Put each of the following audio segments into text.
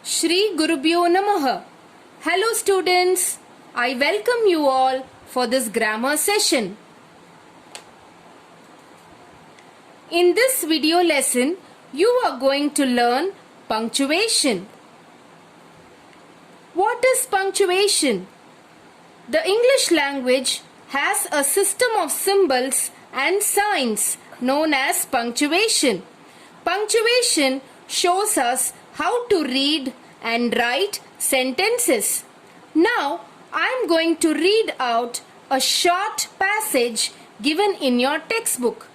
Shri Gurubhyo Namaha. Hello students, I welcome you all for this grammar session. In this video lesson, you are going to learn punctuation. What is punctuation? The English language has a system of symbols and signs known as punctuation. Punctuation shows us how to read and write sentences. Now, I am going to read out a short passage given in your textbook.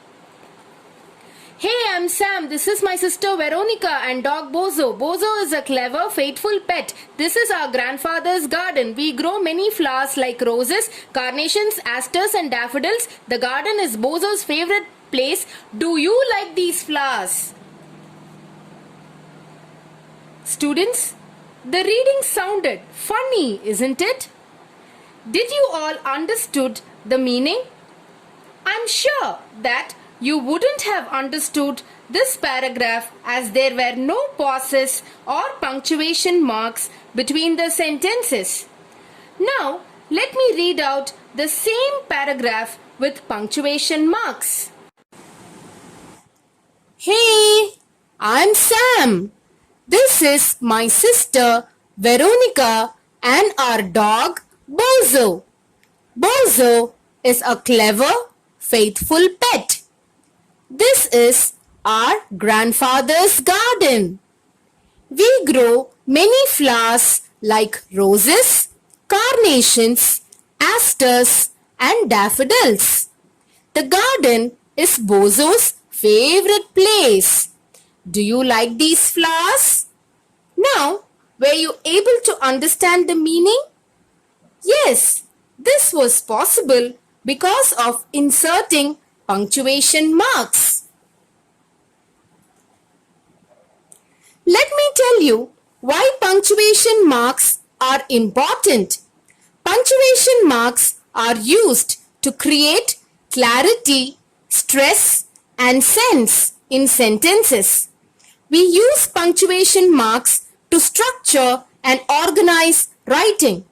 Hey, I'm Sam. This is my sister Veronica and dog Bozo. Bozo is a clever, faithful pet. This is our grandfather's garden. We grow many flowers like roses, carnations, asters and daffodils. The garden is Bozo's favorite place. Do you like these flowers? Students, the reading sounded funny, isn't it? Did you all understood the meaning? I'm sure that you wouldn't have understood this paragraph as there were no pauses or punctuation marks between the sentences. Now, let me read out the same paragraph with punctuation marks. Hey, I'm Sam. This is my sister Veronica and our dog Bozo. Bozo is a clever, faithful pet. This is our grandfather's garden. We grow many flowers like roses, carnations, asters and daffodils. The garden is Bozo's favorite place. Do you like these flowers? Now, were you able to understand the meaning? Yes, this was possible because of inserting punctuation marks. Let me tell you why punctuation marks are important. Punctuation marks are used to create clarity, stress, and sense in sentences. We use punctuation marks to structure and organize writing.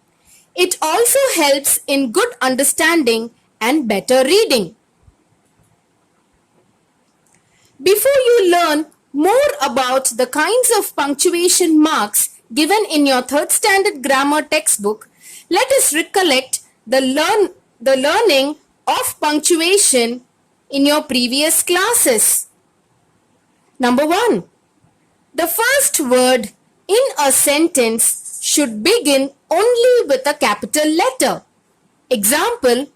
It also helps in good understanding and better reading. Before you learn more about the kinds of punctuation marks given in your 3rd standard grammar textbook, let us recollect the learning of punctuation in your previous classes. Number 1. The first word in a sentence should begin only with a capital letter. Example,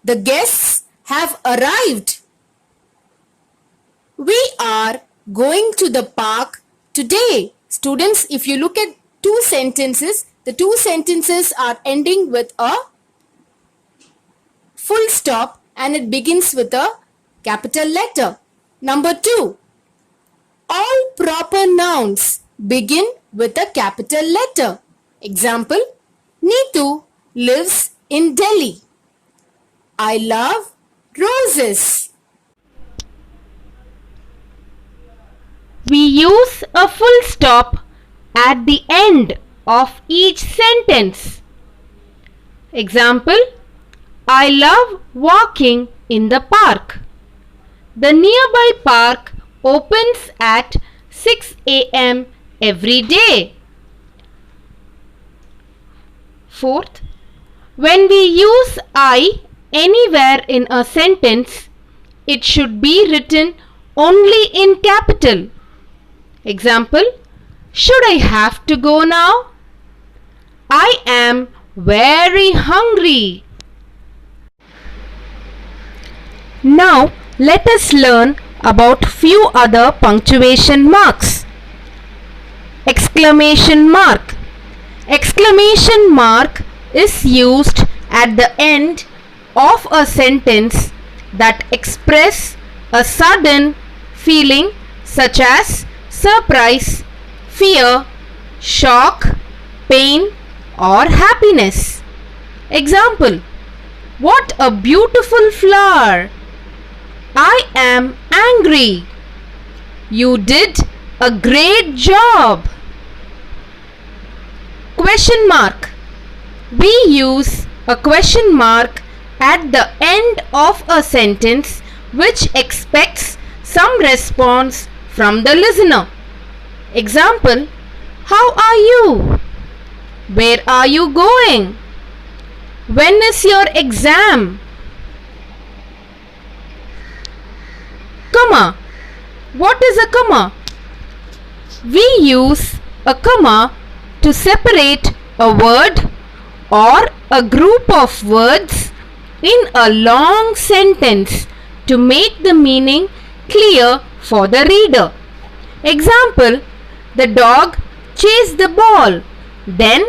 the guests have arrived. We are going to the park today. Students, if you look at two sentences, the two sentences are ending with a full stop and it begins with a capital letter. Number 2. All proper nouns begin with a capital letter. Example, Neetu lives in Delhi. I love roses. We use a full stop at the end of each sentence. Example, I love walking in the park. The nearby park opens at 6 a.m. every day. 4th, when we use I anywhere in a sentence, it should be written only in capital. Example, should I have to go now? I am very hungry. Now, let us learn about few other punctuation marks. Exclamation mark. Exclamation mark is used at the end of a sentence that express a sudden feeling such as surprise, fear, shock, pain or happiness. Example, what a beautiful flower. I am angry. You did a great job. Question mark. We use a question mark at the end of a sentence which expects some response from the listener. Example, how are you? Where are you going? When is your exam? Comma. What is a comma? We use a comma to separate a word or a group of words in a long sentence to make the meaning clear for the reader. Example, the dog chased the ball. Then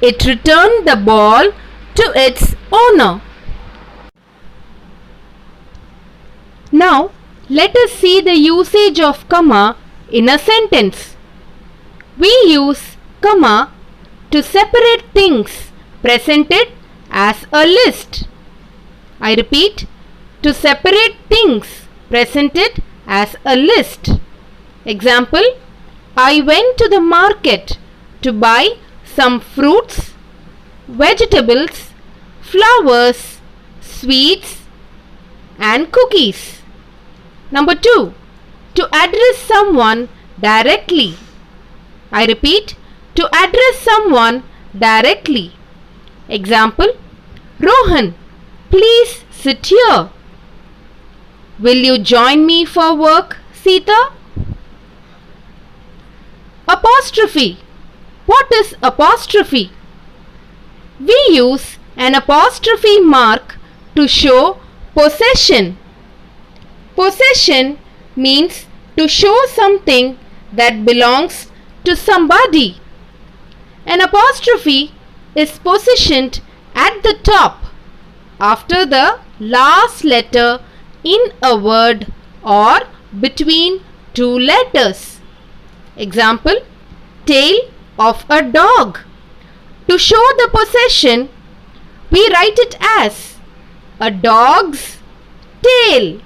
it returned the ball to its owner. Now, let us see the usage of comma in a sentence. We use comma to separate things presented as a list. I repeat, to separate things presented as a list. Example, I went to the market to buy some fruits, vegetables, flowers, sweets, and cookies. Number 2, to address someone directly. I repeat, to address someone directly. Example, Rohan, please sit here. Will you join me for work, Sita? Apostrophe. What is apostrophe? We use an apostrophe mark to show possession. Possession means to show something that belongs to somebody. An apostrophe is positioned at the top after the last letter in a word or between two letters. Example, tail of a dog. To show the possession, we write it as a dog's tail.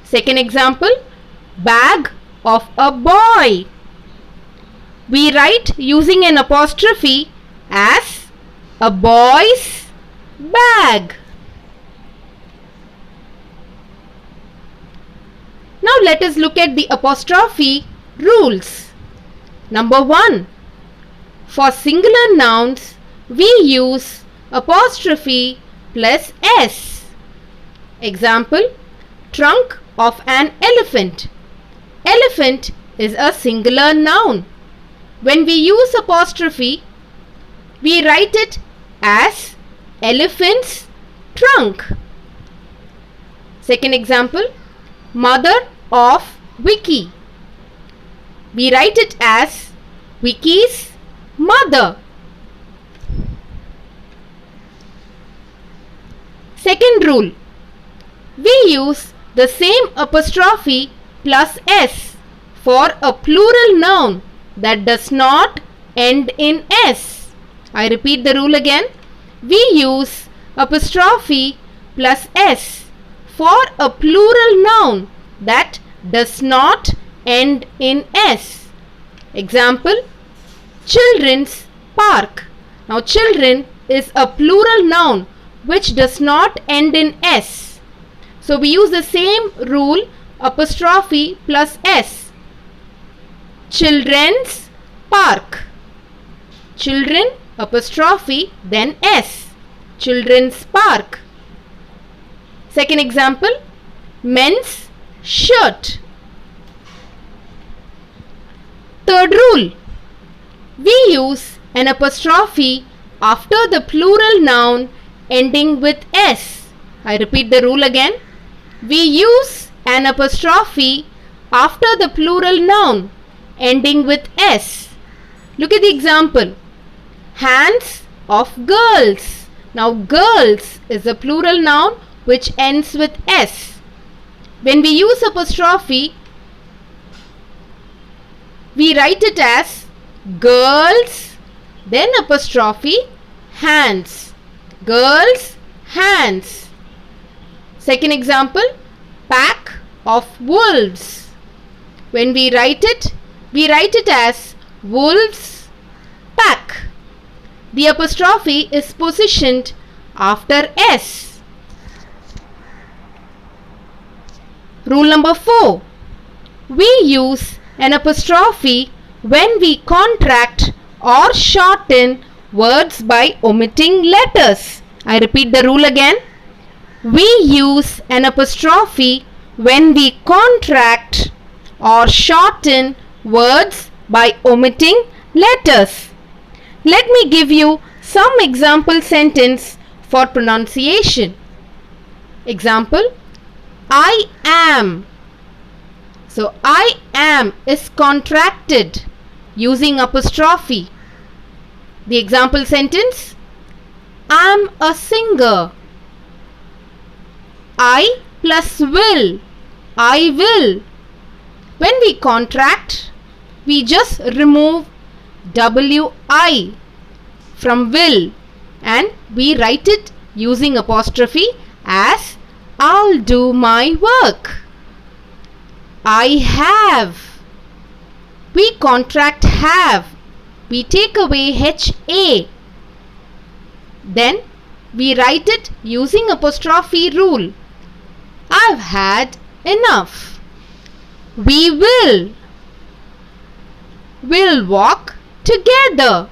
Second example, bag of a boy. We write using an apostrophe as a boy's bag. Now let us look at the apostrophe rules. Number 1. For singular nouns, we use apostrophe plus s. Example, trunk of an elephant. Elephant is a singular noun. When we use apostrophe, we write it as elephant's trunk. Second example, mother of Vicky. We write it as Vicky's mother. Second rule, we use the same apostrophe plus s for a plural noun that does not end in s. I repeat the rule again. We use apostrophe plus s for a plural noun that does not end in s. Example, children's park. Now children is a plural noun which does not end in s. So we use the same rule, apostrophe plus s. Children's park. Children apostrophe then s. Children's park. Second example, men's shirt. Third rule, we use an apostrophe after the plural noun ending with s. I repeat the rule again. We use an apostrophe after the plural noun ending with s. Look at the example. Hands of girls. Now girls is a plural noun which ends with s. When we use apostrophe, we write it as girls then apostrophe hands. Girls' hands. Second example, pack of wolves. When we write it as wolves pack. The apostrophe is positioned after S. Rule number 4. We use an apostrophe when we contract or shorten words by omitting letters. I repeat the rule again. We use an apostrophe when we contract or shorten words by omitting letters. Let me give you some example sentence for pronunciation. Example, I am. So I am is contracted using apostrophe. The example sentence, I'm a singer. I plus will, I will. When we contract, we just remove wi from will and we write it using apostrophe as I'll do my work. I have. We contract have. We take away HA. Then we write it using apostrophe rule. I've had enough. We will. We'll walk together.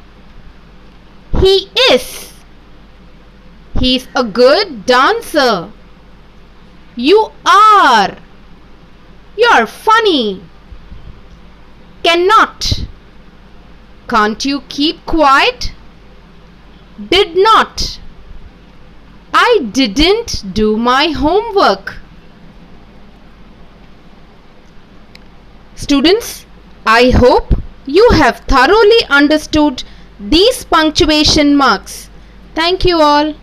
He is. He's a good dancer. You are. You're funny. Cannot. Can't you keep quiet? Did not. I didn't do my homework. Students, I hope you have thoroughly understood these punctuation marks. Thank you all.